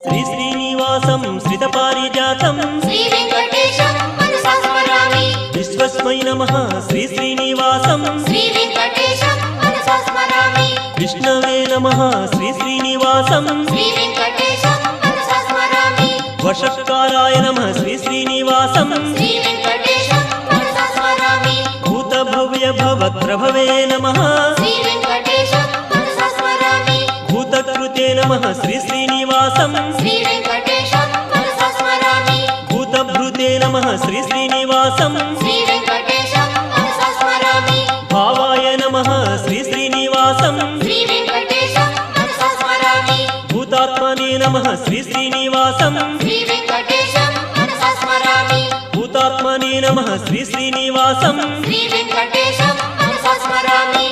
श्री श्रीनिवासं श्रितपारिजातं श्री वेंकटेशं मनसा स्मरामि। विश्वस्मै नमः श्री श्रीनिवासं श्री वेंकटेशं मनसा स्मरामि। विष्णवे नमः श्री श्रीनिवासं श्री वेंकटेशं मनसा स्मरामि। वषट्काराय नमः श्री श्रीनिवासं श्री वेंकटेशं मनसा स्मरामि। भूतभव्य भवप्रभवे नमः श्री वेंकटेशं मनसा स्मरामि। भूतकृते नमः श्री श्रीनिवासं श्री वेंकटेशं मनसा स्मरामि। भूतभृते नमः श्री श्रीनिवासं श्री वेंकटेशं मनसा स्मरामि। भावाय नमः श्री श्रीनिवासं श्री वेंकटेशं मनसा स्मरामि। भूतात्मने नमः श्री श्रीनिवासं श्री वेंकटेशं मनसा स्मरामि। भूतात्मने नमः श्री श्रीनिवासं श्री वेंकटेशं मनसा स्मरामि।